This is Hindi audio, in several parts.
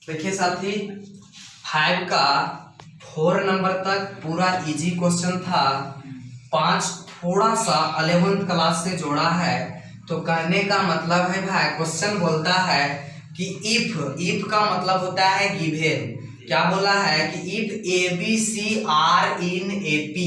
देखिए साथी 5 का 4 नंबर तक पूरा इजी क्वेश्चन था। 5 थोड़ा सा 11th क्लास से जोड़ा है। तो कहने का मतलब है भाई, क्वेश्चन बोलता है कि इफ का मतलब होता है गिवन। क्या बोला है कि if ABC are in AP,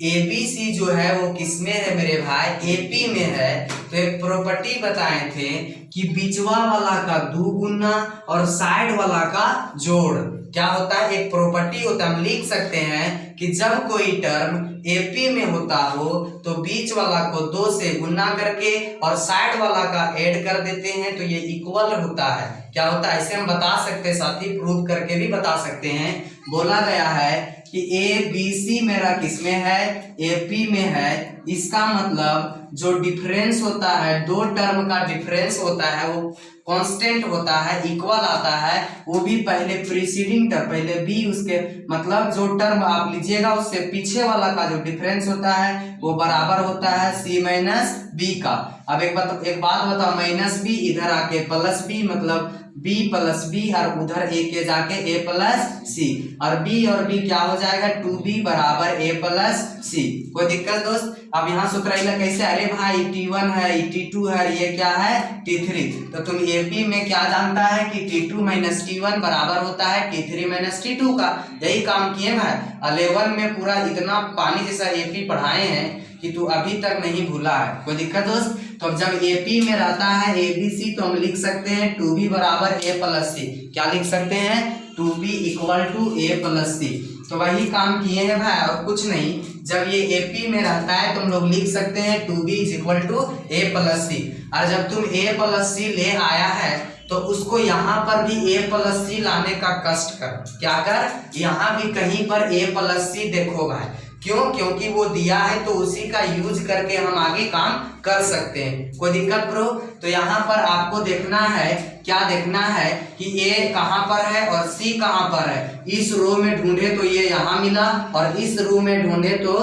ABC जो है वो किसमें है मेरे भाई, AP में है। तो एक प्रॉपर्टी बताए थे कि बीचवा वाला का 2 गुना और साइड वाला का जोड़ क्या होता है, एक प्रॉपर्टी होता है। हम लिख सकते हैं कि जब कोई टर्म AP में होता हो तो बीच वाला को 2 से गुना करके और साइड वाला का ऐड कर देते हैं तो ये इक्वल होता है। क्या होता है, ऐसे हम बता सकते हैं साथी, प्रूव करके भी बता सकते हैं। बोला गया है कि ABC मेरा किसमें है, AP में है। इसका मतलब जो डिफरेंस होता है, दो टर्म का डिफरेंस होता है वो कांस्टेंट होता है, इक्वल आता है। वो भी पहले प्रीसीडिंग टर्म, पहले बी उसके मतलब जो टर्म आप लीजिएगा उससे पीछे वाला का जो डिफरेंस होता है वो बराबर होता है C माइनस बी का। अब एक बात बताओ, माइनस बी इधर आके प्लस बी, मतलब B प्लस बी और उधर A के जाके A प्लस सी, और B और B क्या हो जाएगा 2B बराबर A प्लस सी। कोई दिक्कत दोस्त? अब यहाँ सूत्राइला कैसे, अरे भाई T1 है, T2 है, ये क्या है T3। तो तुम AP में क्या जानता है कि T2 माइनस T1 बराबर होता है T3 माइनस T2 का। यही काम किए भाई, 11 में पूरा इतना पानी जैसा AP पढ़ाए हैं कि तू अभी तक नहीं भूला है। कोई दिक्कत दोस्त? तो अब जब AP में रहता है ABC तो हम लिख सकते हैं 2B बराबर A प्लस सी। क्या लिख सकते हैं, 2B equal to A plus C. तो वही काम किए हैं भाई, और कुछ नहीं। जब ये AP में रहता है तो हम लोग लिख सकते हैं 2B equal to A plus C. और जब तुम A प्लस सी ले आया है तो उसको यहाँ पर भी A प्लस सी लाने का कष्ट कर। क्या कर, यहाँ भी कहीं पर A प्लस सी देखो भाई। क्यों? क्योंकि वो दिया है तो उसी का यूज करके हम आगे काम कर सकते हैं। कोई दिक्कत ब्रो? तो यहाँ पर आपको देखना है, क्या देखना है कि A कहाँ पर है और C कहाँ पर है। इस रो में ढूंढे तो ये यहाँ मिला, और इस रो में ढूंढे तो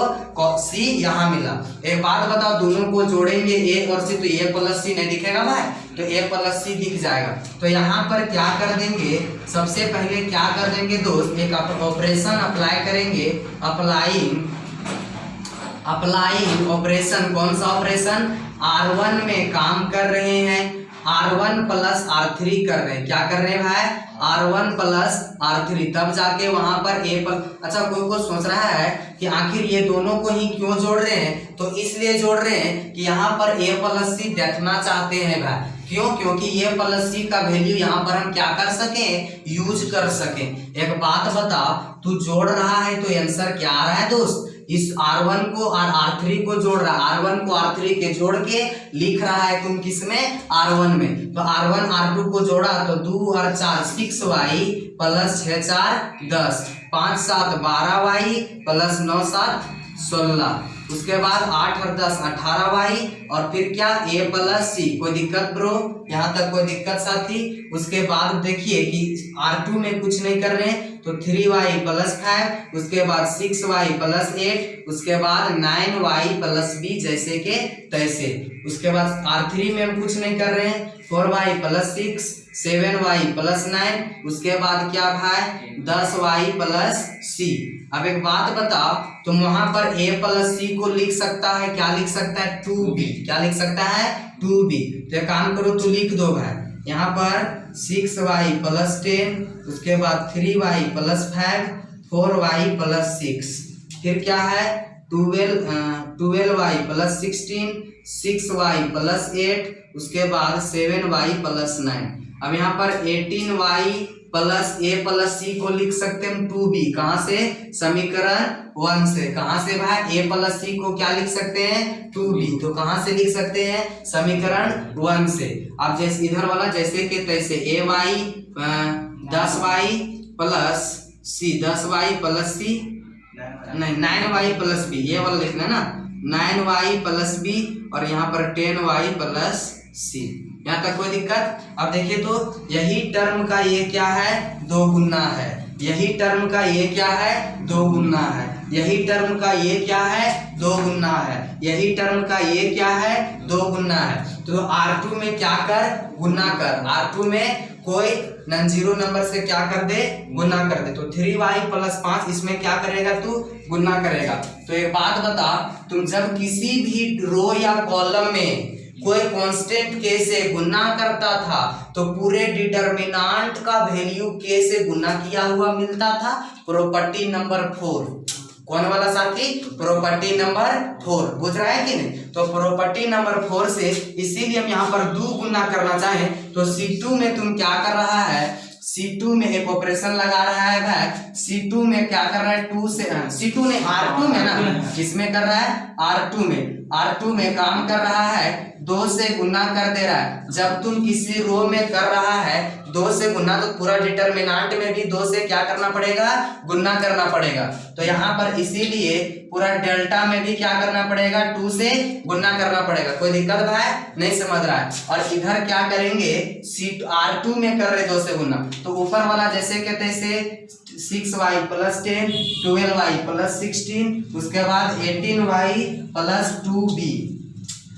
C यहाँ मिला। एक बात बताओ, दोनों को जोड़ेंगे A और C तो A प्लस सी नहीं दिखेगा भाई, तो A प्लस सी दिख जाएगा। तो यहाँ पर क्या कर देंगे, सबसे पहले क्या कर देंगे दोस्त, एक ऑपरेशन अप्लाई करेंगे। अप्लाइंग ऑपरेशन, कौन सा ऑपरेशन, R1 में काम कर रहे हैं, R1 प्लस R3 कर रहे हैं। क्या कर रहे हैं भाई, R1 प्लस R3, तब जाके वहां पर A पर। अच्छा, कोई सोच रहा है कि आखिर ये दोनों को ही क्यों जोड़ रहे हैं, तो इसलिए जोड़ रहे हैं कि यहाँ पर A प्लस सी देखना चाहते हैं भाई। क्यों? क्योंकि A प्लस सी का वैल्यू यहाँ पर हम क्या कर सके, यूज कर सके। एक बात बता, तू जोड़ रहा है तो आंसर क्या आ रहा है दोस्त, इस R1 को और R3 को जोड़ रहा है, R1 को R3 के जोड़ के लिख रहा है तुम किसमें, R1 में। तो R1 R2 को जोड़ा तो 2 और 4 6y प्लस 6 4 10, 5 7 12y प्लस 9 7 16, उसके बाद 8 और 10 18y, और फिर क्या A प्लस सी। कोई दिक्कत ब्रो? यहाँ तक कोई दिक्कत साथी? उसके बाद देखिए कि R2 में कुछ नहीं कर रहे हैं तो 3y प्लस 5, उसके बाद 6y प्लस 8, उसके बाद 9y प्लस b जैसे के तैसे। उसके बाद R3 में हम कुछ नहीं कर रहे हैं, 4y प्लस 6, 7y प्लस 9, उसके बाद क्या भाई 10y प्लस c। अब एक बात बताओ, तुम वहां पर A प्लस सी को लिख सकता है, क्या लिख सकता है 2b। क्या लिख सकता है 2b। तो एक काम करो, तो लिख दो भाई यहाँ पर 6y प्लस 10, उसके बाद 3y प्लस 5, 4y प्लस 6, फिर क्या है 12y प्लस 16, 6y प्लस 8, उसके बाद 7y प्लस 9। अब यहाँ पर 18y प्लस A प्लस सी को लिख सकते हैं 2b। कहाँ से, समीकरण 1 से। कहाँ से भाई, A प्लस सी को क्या लिख सकते हैं 2b, तो कहाँ से लिख सकते हैं, समीकरण 1 से। अब जैसे इधर वाला जैसे के तैसे ay 10y प्लस सी, 10y प्लस सी नहीं 9y प्लस बी, ये वाला लिखना है ना, 9y प्लस बी, और यहाँ पर 10y प्लस सी। यहाँ तक कोई दिक्कत? अब देखिए तो यही टर्म का ये क्या है, 2 गुना है, यही टर्म का ये क्या है 2 गुना है। यही टर्म का ये क्या है, 2 गुना है, यही टर्म का ये क्या है, 2 गुना है। तो R2 में क्या कर, गुना कर, R2 में कोई नॉन जीरो नंबर से क्या कर दे, गुना कर दे। तो 3y + 5 इसमें क्या करेगा तू, गुना करेगा। तो एक बात बता, तुम जब किसी भी रो या कॉलम में कोई कांस्टेंट k से गुना करता था तो पूरे डिटरमिनेंट का वैल्यू k से गुना किया हुआ मिलता था। प्रॉपर्टी नंबर 4, कौन वाला साथी, प्रॉपर्टी नंबर 4, बुझ रहा है कि नहीं। तो प्रॉपर्टी नंबर 4 से इसीलिए हम यहाँ पर 2 गुना करना चाहें तो C2 में तुम क्या कर रहा है, C2 में एक ऑपरेशन लगा रहा है भाई, C2 में क्या कर रहा है, 2 से C2 ने R2 में ना, किसमें कर रहा है, R2 में काम कर रहा है, 2 से गुना कर दे रहा है। जब तुम किसी रो में कर रहा है 2 से गुना तो पूरा डिटरमिनेंट में भी 2 से क्या करना पड़ेगा, गुना करना पड़ेगा। तो यहाँ पर इसीलिए पूरा डेल्टा में भी क्या करना पड़ेगा, 2 से गुना करना पड़ेगा। कोई दिक्कत भाई, नहीं समझ रहा है। और इधर क्या करेंगे, R2 में कर रहे 2 से गुना, तो ऊपर वाला जैसे कहते हैं 6y + 10, 12y + 16, उसके बाद 18y + 2b,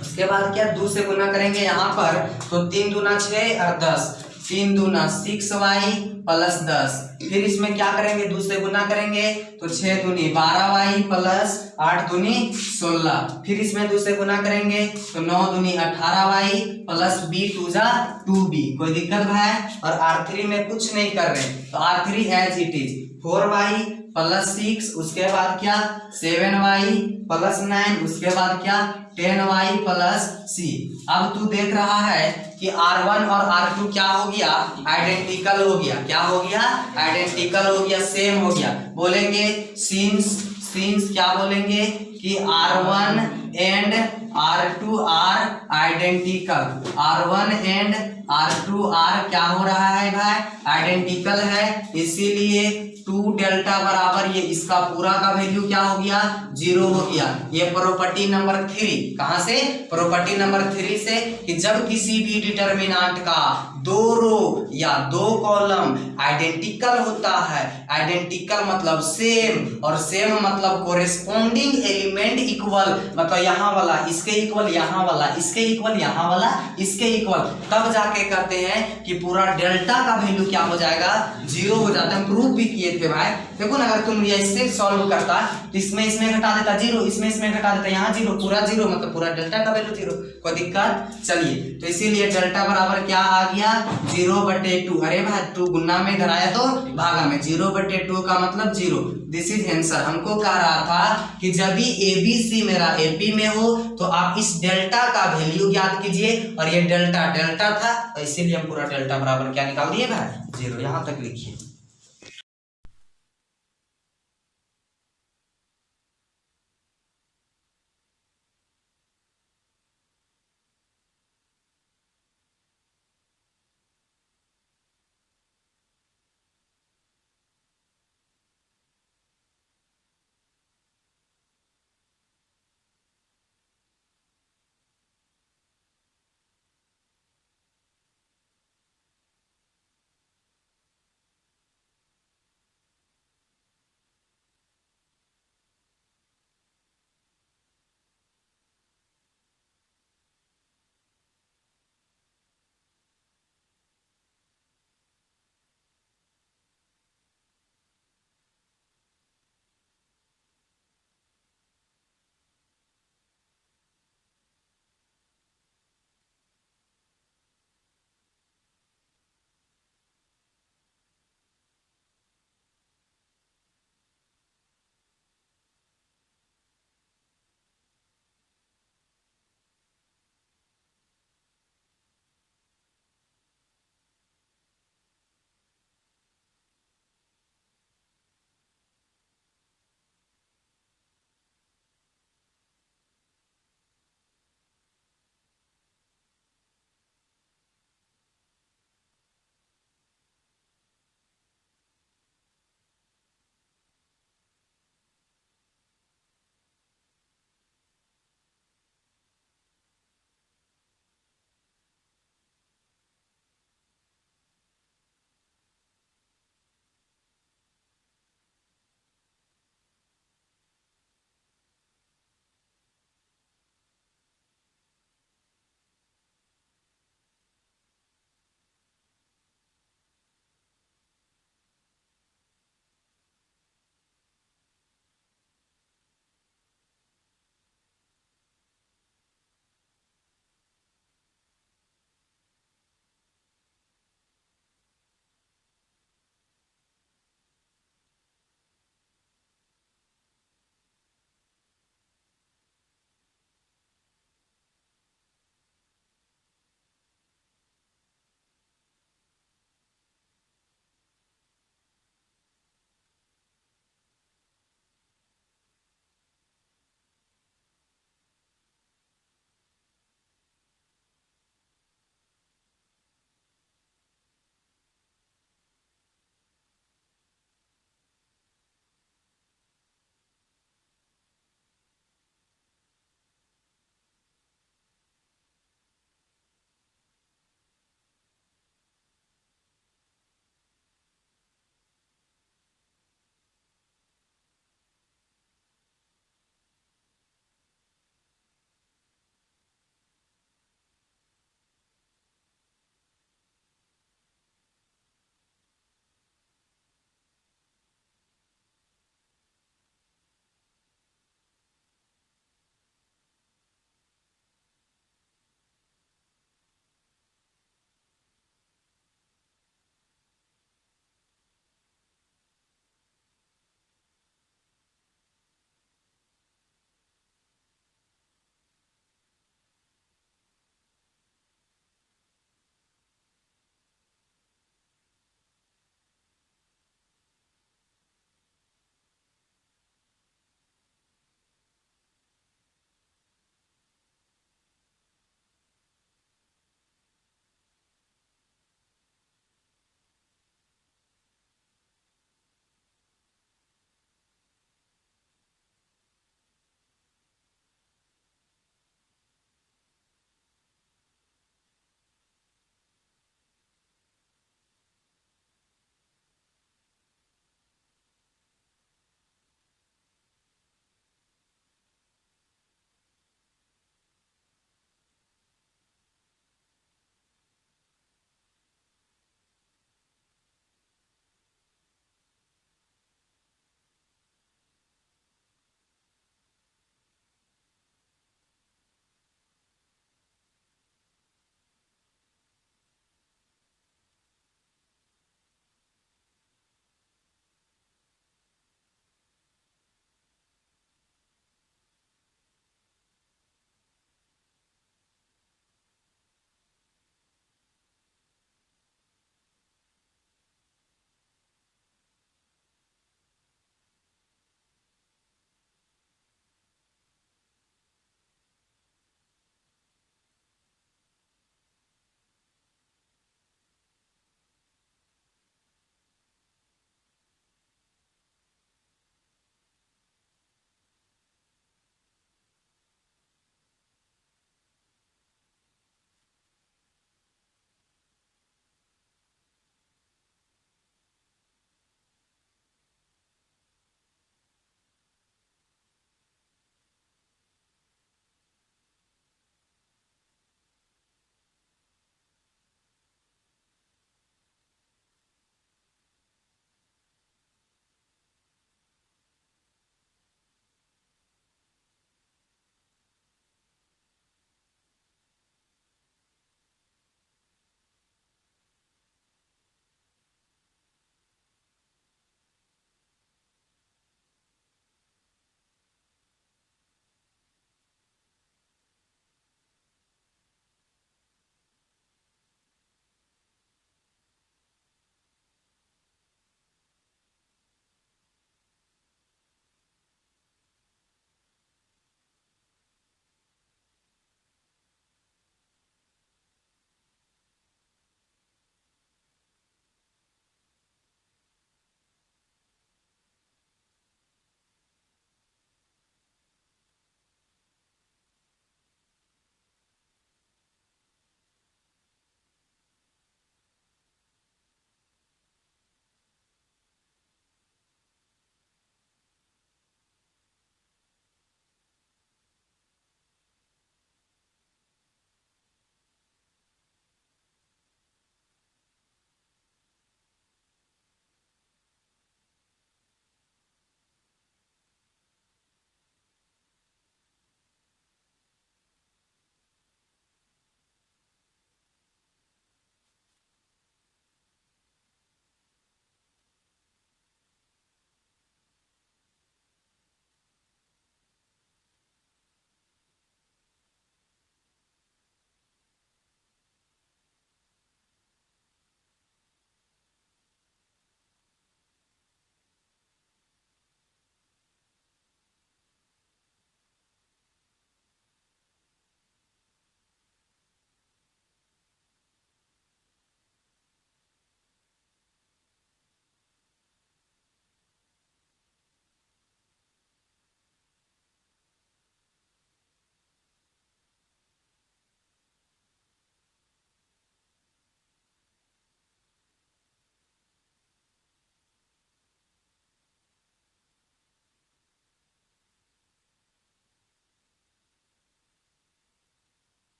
उसके बाद क्या 2 से गुना करेंगे यहाँ पर, तो 3 दूना 6 और 10, 3 दूना 6y + 10। फिर इसमें क्या करेंगे, 2 से गुना करेंगे तो 6 दूनी 12y + 8 दूनी 16। फिर इसमें 2 से गुना करेंगे तो 9 दूनी 18y + b 2 जा 2b। कोई दिक्कत भाई। और R3 में कुछ नहीं कर रहे, तो R3 as it is 4y + 6, उसके बाद क्या 7y + 9, उसके बाद क्या 10y + c। अब तू देख रहा है कि R1 और R2 क्या हो गया, आइडेंटिकल हो गया। क्या हो गया, आइडेंटिकल हो गया, सेम हो गया। बोलेंगे सिंस क्या बोलेंगे कि R1 and R2 are identical, R1 and R2 are क्या हो रहा है भाई, आइडेंटिकल है। इसीलिए 2 डेल्टा बराबर ये इसका पूरा का वैल्यू क्या हो गया, 0 हो गया। ये प्रॉपर्टी नंबर 3, कहां से, प्रॉपर्टी नंबर 3 से, कि जब किसी भी डिटरमिनेंट का 2 रो या 2 कॉलम आइडेंटिकल होता है, आइडेंटिकल मतलब सेम, और सेम मतलब कोरेस्पोंडिंग एलिमेंट इक्वल, मतलब यहाँ वाला इसके इक्वल, यहाँ वाला इसके इक्वल, यहाँ वाला इसके इक्वल, तब जाके कहते हैं कि पूरा डेल्टा का वैल्यू क्या हो जाएगा, 0 हो जाता है। प्रूफ भी किए थे भाई। देखो ना, अगर तुम ये इससे सॉल्व करता तो इसमें घटा देता 0, इसमें घटा देता, यहाँ 0, पूरा 0, मतलब पूरा डेल्टा का वैल्यू 0। कोई दिक्कत, चलिए। तो इसीलिए डेल्टा बराबर क्या आ गया, 0/2। अरे भाई 2 गुना में इधर आया तो भागा में, 0/2 का मतलब 0। This is answer. हमको कह रहा था कि जब भी ABC मेरा AP में हो तो आप इस डेल्टा का वैल्यू ज्ञात कीजिए, और ये डेल्टा था, तो इसीलिए हम पूरा डेल्टा बराबर क्या निकाल दिए भाई, 0। यहाँ तक लिखिए।